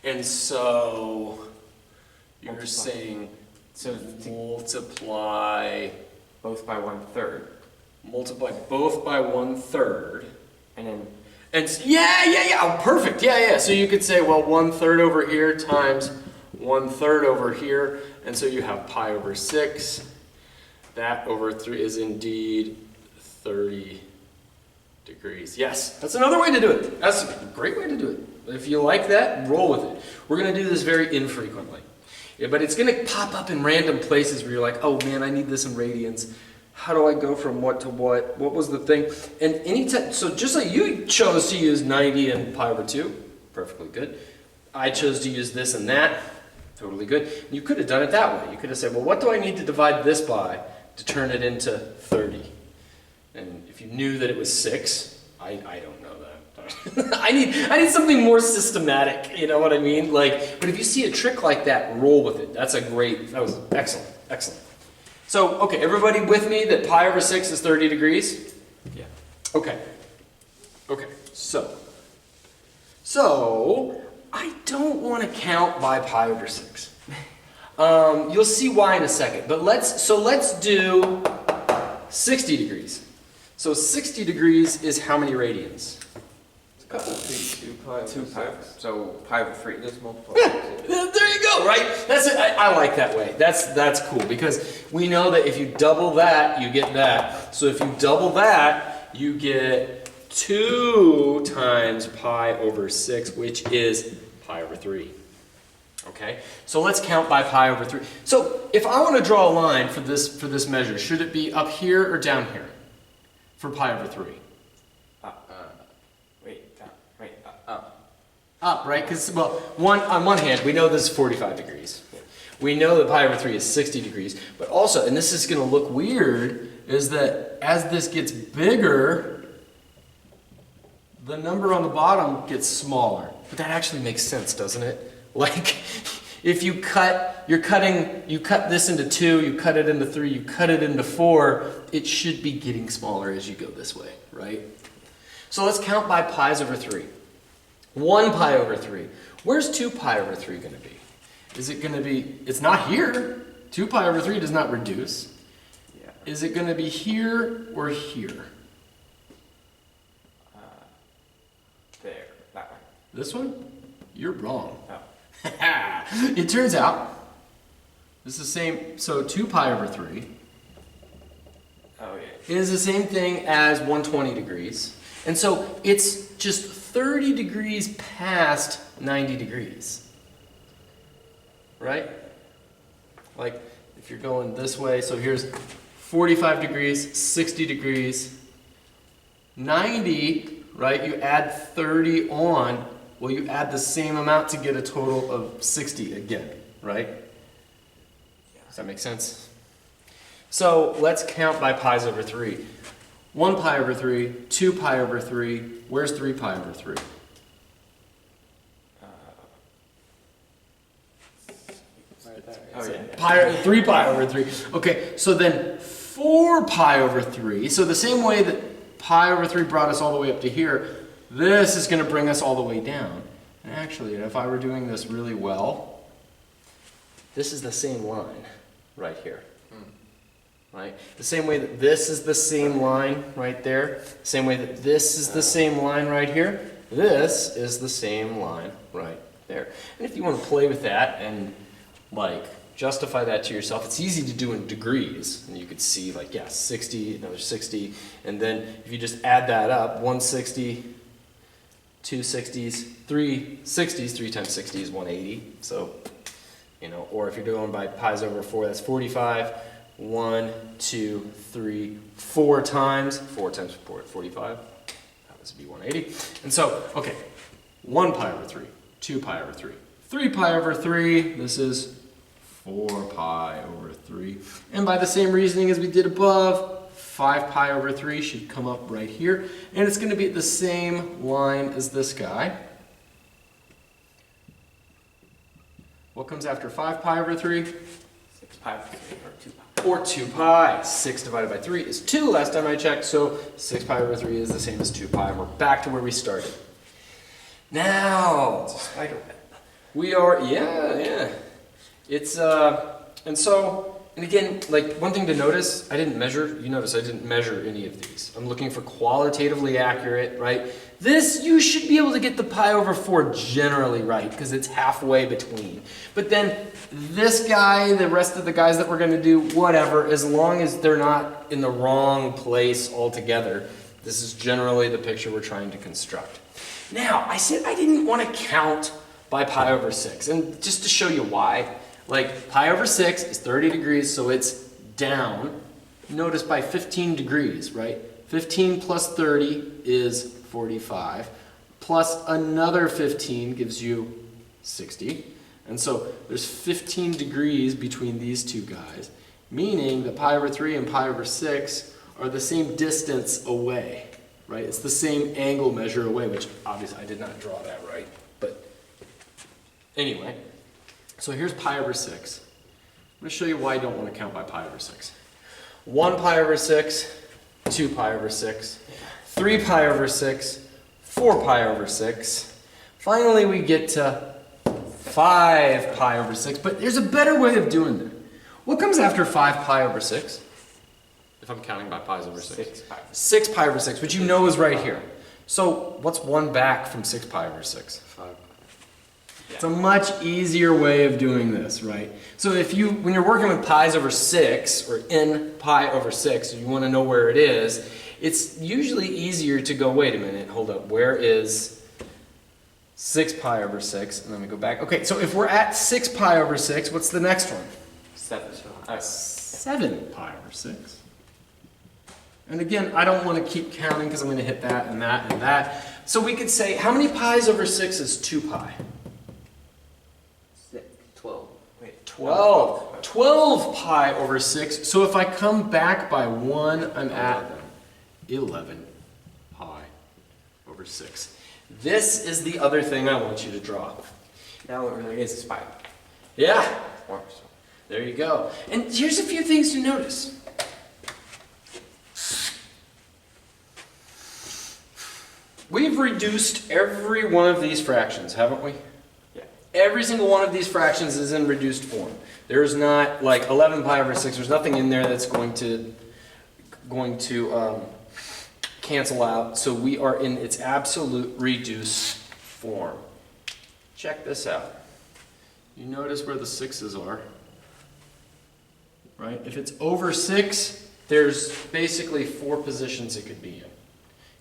And so you're Multiply. saying So multiply both by 1/3. Multiply both by 1/3. And then, Yeah, oh, perfect, yeah. So you could say, well, 1/3 over here times 1/3 over here, and so you have pi over 6. That over 3 is indeed 30 degrees. Yes, that's another way to do it. That's a great way to do it. If you like that, roll with it. We're going to do this very infrequently. Yeah, but it's going to pop up in random places where you're like, oh man, I need this in radians. How do I go from what to what? What was the thing? And anytime, so just like you chose to use 90 and pi over 2, perfectly good. I chose to use this and that, totally good. You could have done it that way. You could have said, well, what do I need to divide this by to turn it into 30? And if you knew that it was 6, I don't know that. I need something more systematic, you know what I mean? Like, but if you see a trick like that, roll with it. That was excellent. So, okay, everybody with me that pi over 6 is 30 degrees? yeah. Okay, so I don't want to count by pi over 6. You'll see why in a second, but let's do 60 degrees. So 60 degrees is how many radians? Two pi. 2 pi. So pi over 3. Just multiply. There you go, right? That's it. I like that way. That's cool because we know that if you double that, you get that. So if you double that, you get 2 times pi over 6, which is pi over 3. Okay? So let's count by pi over 3. So if I want to draw a line for this measure, should it be up here or down here for pi over 3? Up, right? Because, well, on one hand, we know this is 45 degrees. We know that pi over 3 is 60 degrees. But also, and this is going to look weird, is that as this gets bigger, the number on the bottom gets smaller. But that actually makes sense, doesn't it? Like, if you cut this into 2, you cut it into 3, you cut it into 4, it should be getting smaller as you go this way, right? So let's count by pi's over 3. 1 pi over 3. Where's 2 pi over 3 going to be? Is it going to be, it's not here. 2 pi over 3 does not reduce. Yeah. Is it going to be here or here? There, that one. This one? You're wrong. Oh. It turns out, this is the same, so 2 pi over 3 Oh, yeah. is the same thing as 120 degrees. And so it's just 30 degrees past 90 degrees. Right? Like, if you're going this way, so here's 45 degrees, 60 degrees, 90, right? You add 30 on, well, you add the same amount to get a total of 60 again, right? Does that make sense? So let's count by pi's over 3. 1 pi over 3, 2 pi over 3, where's 3 pi over 3? Oh, yeah. 3 pi over 3. Okay, so then 4 pi over 3. So the same way that pi over 3 brought us all the way up to here, this is going to bring us all the way down. And actually, if I were doing this really well, this is the same line right here. Right? The same way that this is the same line right there, same way that this is the same line right here, this is the same line right there. And if you want to play with that and like justify that to yourself, it's easy to do in degrees. And you could see like, yeah, 60, another 60, and then if you just add that up, 160, 2 60s, 3 60s, 3 times 60 is 180. So, you know, or if you're doing by pi's over 4, that's 45. 1, 2, 3, 4 times. 4 times 4, 45. This would be 180. And so, okay, 1 pi over 3, 2 pi over 3, 3 pi over 3. This is 4 pi over 3. And by the same reasoning as we did above, 5 pi over 3 should come up right here. And it's going to be the same line as this guy. What comes after 5 pi over 3? 6 pi over 3, or 2 pi. Or 2 pi. 6 divided by 3 is 2 last time I checked, so 6 pi over 3 is the same as 2 pi, and we're back to where we started. Now, we are, yeah. It's, and so and again, like one thing to notice, I didn't measure, you notice I didn't measure any of these. I'm looking for qualitatively accurate, right? This, you should be able to get the pi over 4 generally right, because it's halfway between. But then this guy, the rest of the guys that we're going to do, whatever, as long as they're not in the wrong place altogether, this is generally the picture we're trying to construct. Now, I said I didn't want to count by pi over 6, and just to show you why, like pi over 6 is 30 degrees, so it's down. Notice by 15 degrees, right? 15 plus 30 is 45, plus another 15 gives you 60. And so there's 15 degrees between these two guys, meaning that pi over 3 and pi over 6 are the same distance away, right? It's the same angle measure away, which obviously I did not draw that right, but anyway. So here's pi over 6. I'm going to show you why I don't want to count by pi over 6. 1 pi over 6, 2 pi over 6, 3 pi over 6, 4 pi over 6. Finally, we get to 5 pi over 6, but there's a better way of doing that. What comes after 5 pi over 6? If I'm counting by pi's over 6. 6 pi over 6, which you know is right here. So what's 1 back from 6 pi over 6? 5. It's a much easier way of doing this, right? So if you, when you're working with pi's over 6, or in pi over 6, you want to know where it is, it's usually easier to go, wait a minute, hold up, where is 6 pi over 6? And then we go back. Okay, so if we're at 6 pi over 6, what's the next one? 7 pi over 6. And again, I don't want to keep counting because I'm going to hit that and that and that. So we could say, how many pi's over 6 is 2 pi? 12. Wait, 12. 12 pi over 6. So if I come back by 1, I'm at 11 pi over 6. This is the other thing I want you to draw. now it really is 5. Yeah, there you go. And here's a few things to notice. We've reduced every one of these fractions, haven't we? Yeah. Every single one of these fractions is in reduced form. There's not like 11 pi over 6. There's nothing in there that's going to cancel out. So we are in its absolute reduced form. Check this out. You notice where the 6's are, right? If it's over 6, there's basically 4 positions it could be in.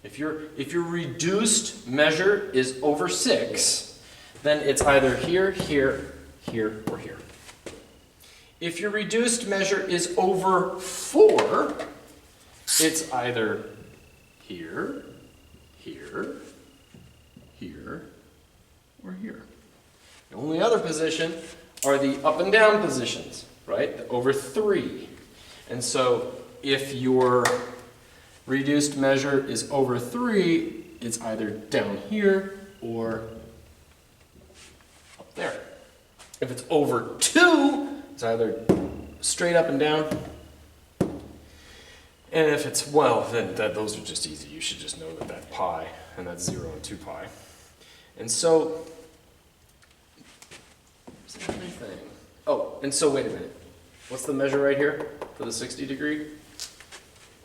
If your reduced measure is over 6, then it's either here, here, here, or here. If your reduced measure is over 4, it's either here, here, here, or here. The only other position are the up and down positions, right? The over 3. And so if your reduced measure is over 3, it's either down here or up there. If it's over 2, it's either straight up and down. And if it's, well, then those are just easy. You should just know that that's pi, and that's 0 and 2 pi. And so, where's the other thing? Oh, and so wait a minute. What's the measure right here for the 60 degree?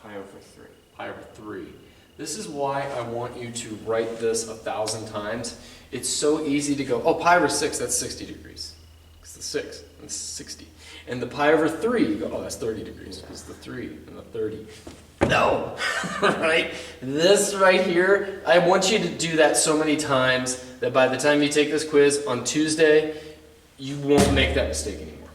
Pi over 3. Pi over 3. This is why I want you to write this 1,000 times. It's so easy to go, oh, pi over 6, that's 60 degrees. It's the 6, and it's 60. And the pi over 3, you go, oh, that's 30 degrees. It's the 3 and the 30. No! Right? This right here, I want you to do that so many times that by the time you take this quiz on Tuesday, you won't make that mistake anymore.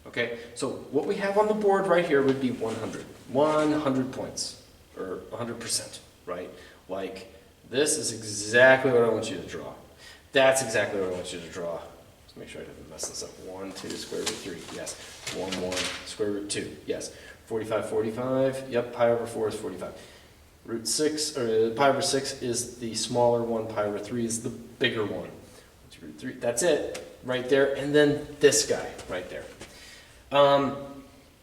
Okay? So what we have on the board right here would be 100. 100 points. Or 100%, right? Like, this is exactly what I want you to draw. That's exactly what I want you to draw. Let's make sure I didn't mess this up. 1, 2, square root 3, yes. 1, 1, square root 2, yes. 45, 45, yep, pi over 4 is 45. Root 6, or pi over 6 is the smaller one, pi over 3 is the bigger one. Root 3, that's it, right there. And then this guy, right there.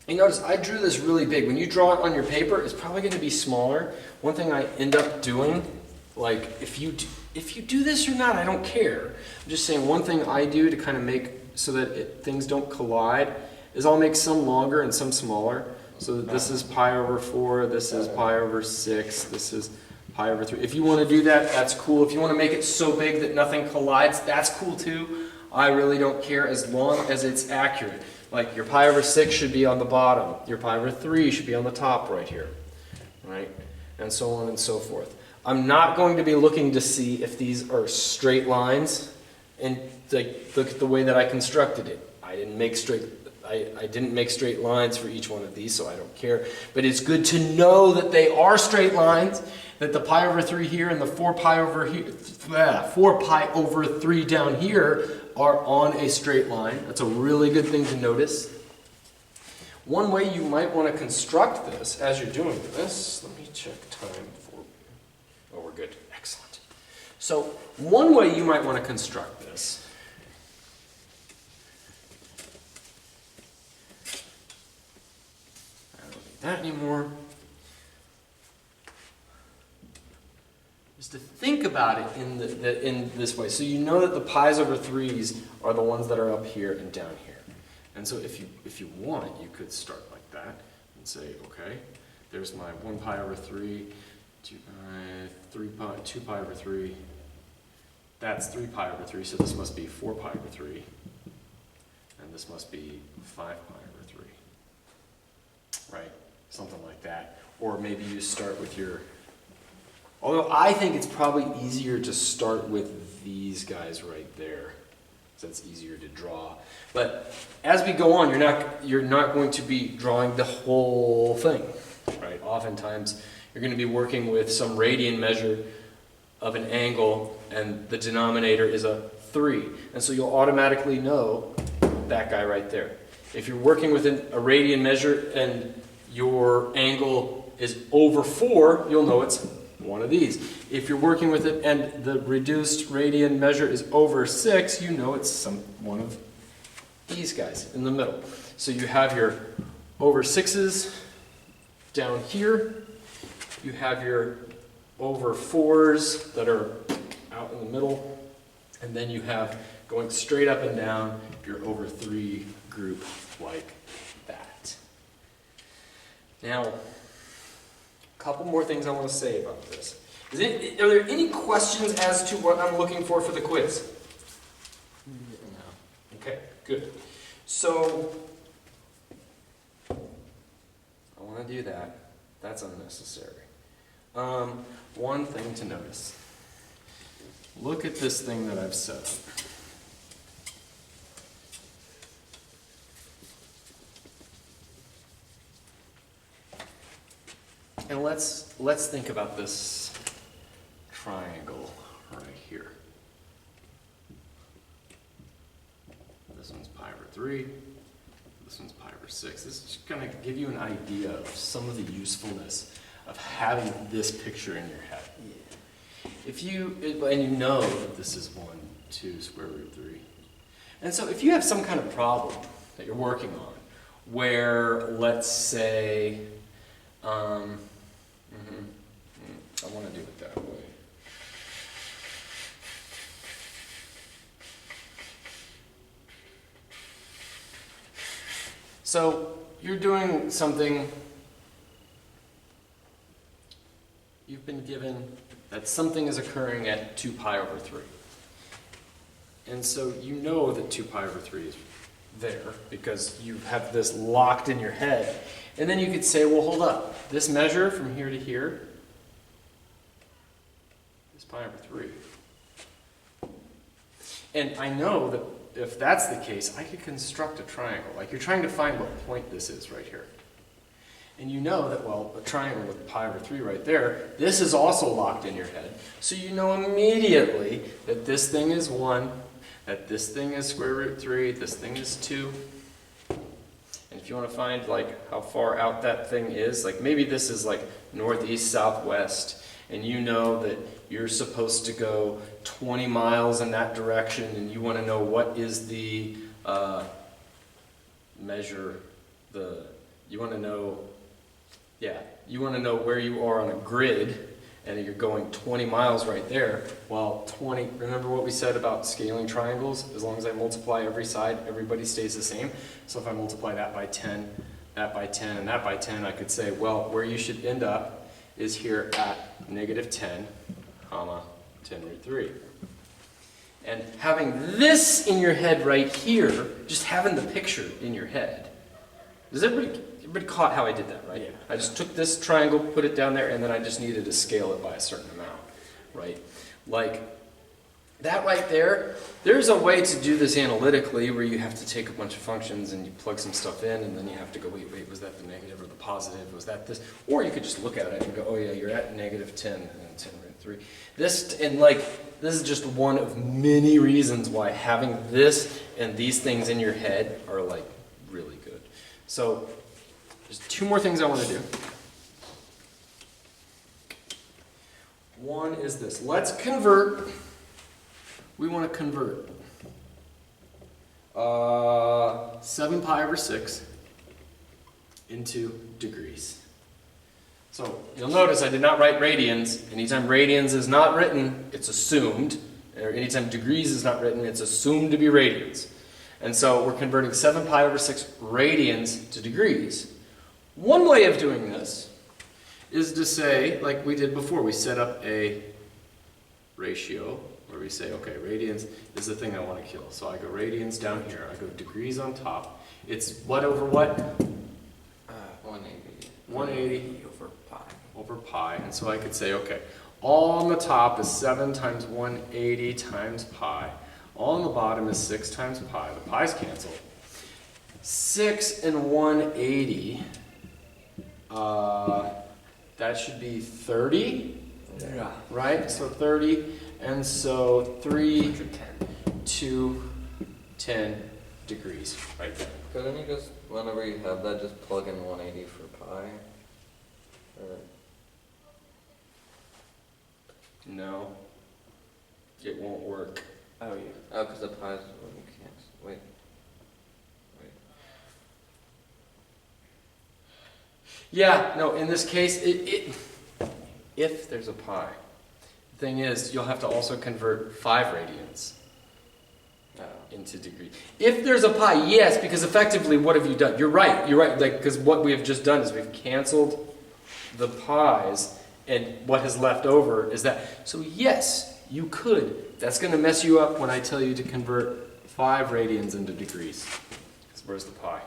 You notice I drew this really big. When you draw it on your paper, it's probably going to be smaller. One thing I end up doing, like if you do this or not, I don't care. I'm just saying one thing I do to kind of make so that things don't collide is I'll make some longer and some smaller. So this is pi over 4, this is pi over 6, this is pi over 3. If you want to do that, that's cool. If you want to make it so big that nothing collides, that's cool too. I really don't care as long as it's accurate. Like your pi over 6 should be on the bottom. Your pi over 3 should be on the top right here. Right? And so on and so forth. I'm not going to be looking to see if these are straight lines. And like, look at the way that I constructed it. I didn't make straight lines for each one of these, so I don't care. But it's good to know that they are straight lines, that the pi over 3 here and the 4 pi over 3 down here are on a straight line. That's a really good thing to notice. One way you might want to construct this as you're doing this, let me check time for, oh, we're good, excellent. So one way you might want to construct this that anymore, is to think about it in this way. So you know that the pi's over 3's are the ones that are up here and down here. And so if you want, you could start like that and say, okay, there's my 1 pi over 3, 2 pi over 3. That's 3 pi over 3, so this must be 4 pi over 3. And this must be 5 pi over 3. Right? Something like that. Or maybe you start with your, although I think it's probably easier to start with these guys right there, so it's easier to draw. But as we go on, you're not going to be drawing the whole thing, right? Oftentimes you're going to be working with some radian measure of an angle, and the denominator is a 3, and so you'll automatically know that guy right there. If you're working with a radian measure and your angle is over 4, you'll know it's one of these. If you're working with it and the reduced radian measure is over 6, you know it's one of these guys in the middle. So you have your over 6s down here. You have your over 4s that are out in the middle. And then you have, going straight up and down, your over 3 group like that. Now, a couple more things I want to say about this. Are there any questions as to what I'm looking for the quiz? No. Okay, good. So, I want to do that. That's unnecessary. One thing to notice. Look at this thing that I've set up. And let's think about this triangle right here. This one's pi over 3. This one's pi over 6. This is just going to give you an idea of some of the usefulness of having this picture in your head. And you know that this is 1, 2, square root 3. And so if you have some kind of problem that you're working on, where, let's say, I want to do it that way. So you're doing something, you've been given that something is occurring at 2 pi over 3. And so you know that 2 pi over 3 is there because you have this locked in your head. And then you could say, well, hold up. This measure from here to here is pi over 3. And I know that if that's the case, I could construct a triangle. Like you're trying to find what point this is right here. And you know that, well, a triangle with pi over 3 right there, this is also locked in your head. So you know immediately that this thing is 1, that this thing is square root 3, this thing is 2. And if you want to find like how far out that thing is, like maybe this is like northeast, southwest, and you know that you're supposed to go 20 miles in that direction, and you want to know what is the you want to know where you are on a grid, and you're going 20 miles right there, well, 20, remember what we said about scaling triangles? As long as I multiply every side, everybody stays the same. So if I multiply that by 10, that by 10, and that by 10, I could say, well, where you should end up is here at negative 10, comma, 10 root 3. And having this in your head right here, just having the picture in your head, does everybody caught how I did that, right? Yeah. I just took this triangle, put it down there, and then I just needed to scale it by a certain amount, right? Like that right there, there's a way to do this analytically where you have to take a bunch of functions and you plug some stuff in, and then you have to go, wait, was that the negative or the positive? Was that this? Or you could just look at it and go, oh yeah, you're at negative 10 and 10 root 3. This is just one of many reasons why having this and these things in your head are like really good. So there's two more things I want to do. One is this. Let's convert. We want to convert 7 pi over 6 into degrees. So you'll notice I did not write radians. Anytime radians is not written, it's assumed. Or anytime degrees is not written, it's assumed to be radians. And so we're converting 7 pi over 6 radians to degrees. One way of doing this is to say, like we did before, we set up a ratio where we say, okay, radians is the thing I want to kill. So I go radians down here, I go degrees on top. It's what over what? 180. 180 over pi. over pi. And so I could say, okay, all on the top is 7 times 180 times pi. All on the bottom is 6 times pi. The pi's cancel. 6 and 180, that should be 30, Yeah. right? So 30, and so 3 to 10 degrees right there. Couldn't you just, whenever you have that, just plug in 180 for pi? Or, No, it won't work. Oh, yeah. oh, because the pi's what you can't. Wait. Yeah, no, in this case, if there's a pi. The thing is, you'll have to also convert 5 radians into degrees. If there's a pi, yes, because effectively, what have you done? You're right, like, because what we have just done is we've canceled the pi's, and what has left over is that. So yes, you could. That's going to mess you up when I tell you to convert 5 radians into degrees. Because where's the pi?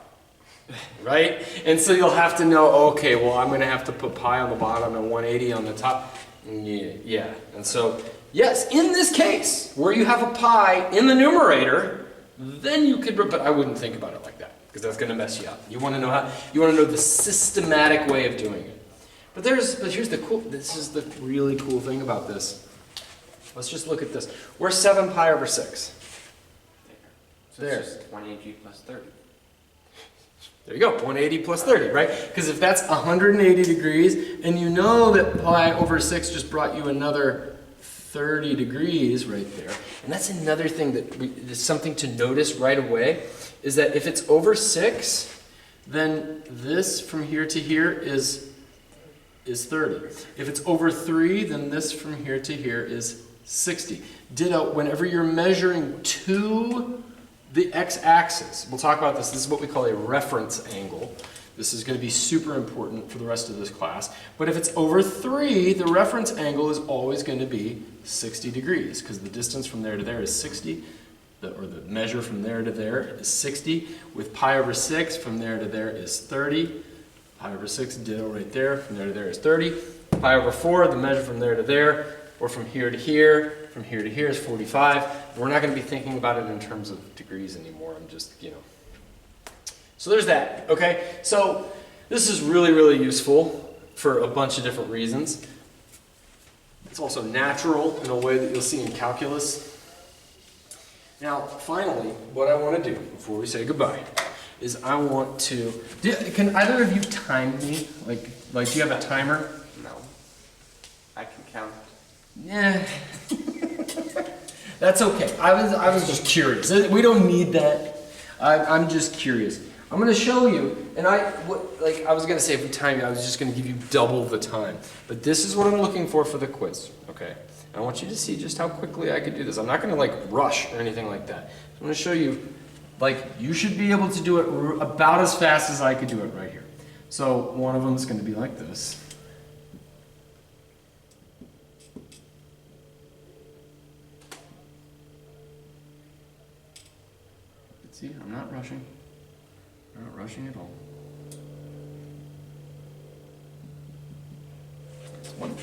Right? And so you'll have to know, okay, well, I'm going to have to put pi on the bottom and 180 on the top. Yeah. And so, yes, in this case, where you have a pi in the numerator, then you could, but I wouldn't think about it like that, because that's going to mess you up. You want to know the systematic way of doing it. But here's this is the really cool thing about this. Let's just look at this. We're 7 pi over 6. So There. it's just 180 plus 30. There you go, 180 plus 30, right? Because if that's 180 degrees, and you know that pi over 6 just brought you another 30 degrees right there, and that's another thing that is something to notice right away, is that if it's over 6, then this from here to here is 30. If it's over 3, then this from here to here is 60. Ditto, whenever you're measuring to the x-axis, we'll talk about this. This is what we call a reference angle. This is going to be super important for the rest of this class. But if it's over 3, the reference angle is always going to be 60 degrees, because the distance from there to there is 60, or the measure from there to there is 60. With pi over 6, from there to there is 30. Pi over 6, ditto right there, from there to there is 30. Pi over 4, the measure from there to there, or from here to here is 45. We're not going to be thinking about it in terms of degrees anymore. I'm just, So there's that, okay? So this is really, really useful for a bunch of different reasons. It's also natural in a way that you'll see in calculus. Now, finally, what I want to do before we say goodbye is I want to... Can either of you time me? Like, do you have a timer? No. I can count. Yeah. That's okay. I was just curious. We don't need that. I'm just curious. I'm going to show you, and I was going to say if we time you, I was just going to give you double the time. But this is what I'm looking for the quiz, okay? I want you to see just how quickly I could do this. I'm not going to like rush or anything like that. I'm going to show you, like, you should be able to do it about as fast as I could do it right here. So one of them is going to be like this. See, I'm not rushing. I'm not rushing at all. That's one.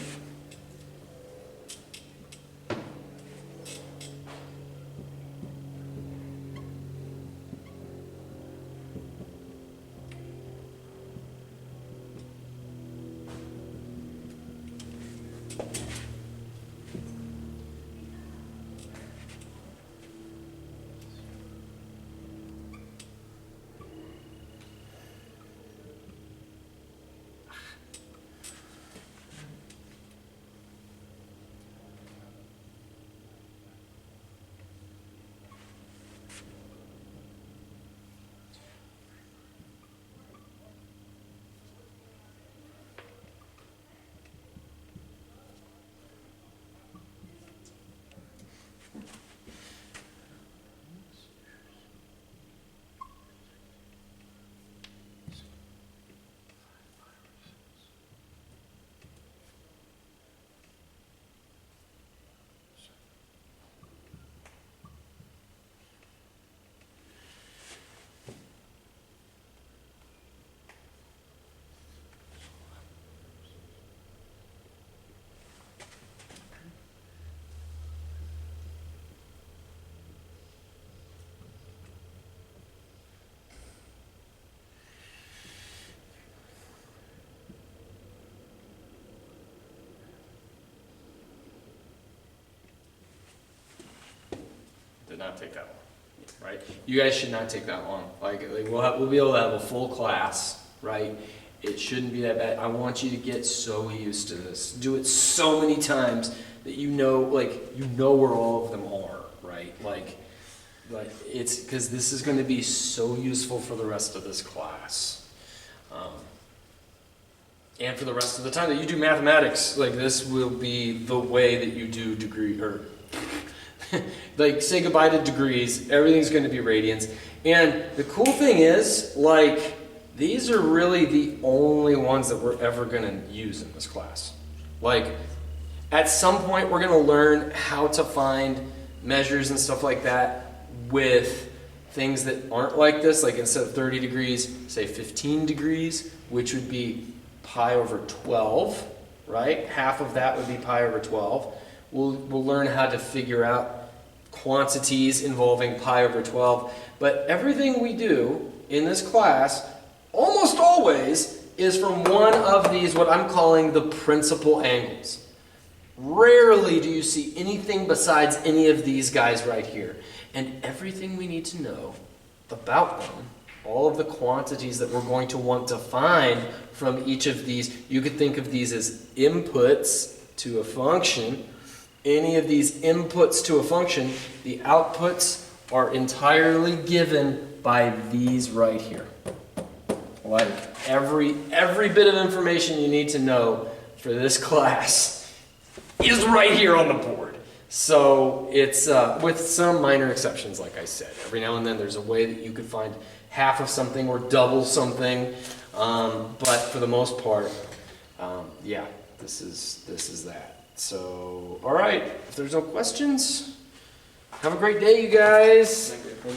Did not take that long, right? You guys should not take that long. Like we'll be able to have a full class, right? It shouldn't be that bad. I want you to get so used to this. Do it so many times that you know where all of them are, right? Like it's because this is going to be so useful for the rest of this class. And for the rest of the time that you do mathematics, like this will be the way that you do degree, or like say goodbye to degrees. Everything's going to be radians. And the cool thing is, like, these are really the only ones that we're ever going to use in this class. Like, at some point we're going to learn how to find measures and stuff like that with things that aren't like this. Like instead of 30 degrees, say 15 degrees, which would be pi over 12, right? Half of that would be pi over 12. We'll learn how to figure out quantities involving pi over 12. But everything we do in this class, almost always, is from one of these, what I'm calling the principal angles. Rarely do you see anything besides any of these guys right here. And everything we need to know about them, all of the quantities that we're going to want to find from each of these, you could think of these as inputs to a function. Any of these inputs to a function, the outputs are entirely given by these right here. Like every bit of information you need to know for this class is right here on the board. So it's with some minor exceptions, like I said. Every now and then there's a way that you could find half of something or double something, but for the most part, yeah, this is that. So, all right, if there's no questions, have a great day, you guys.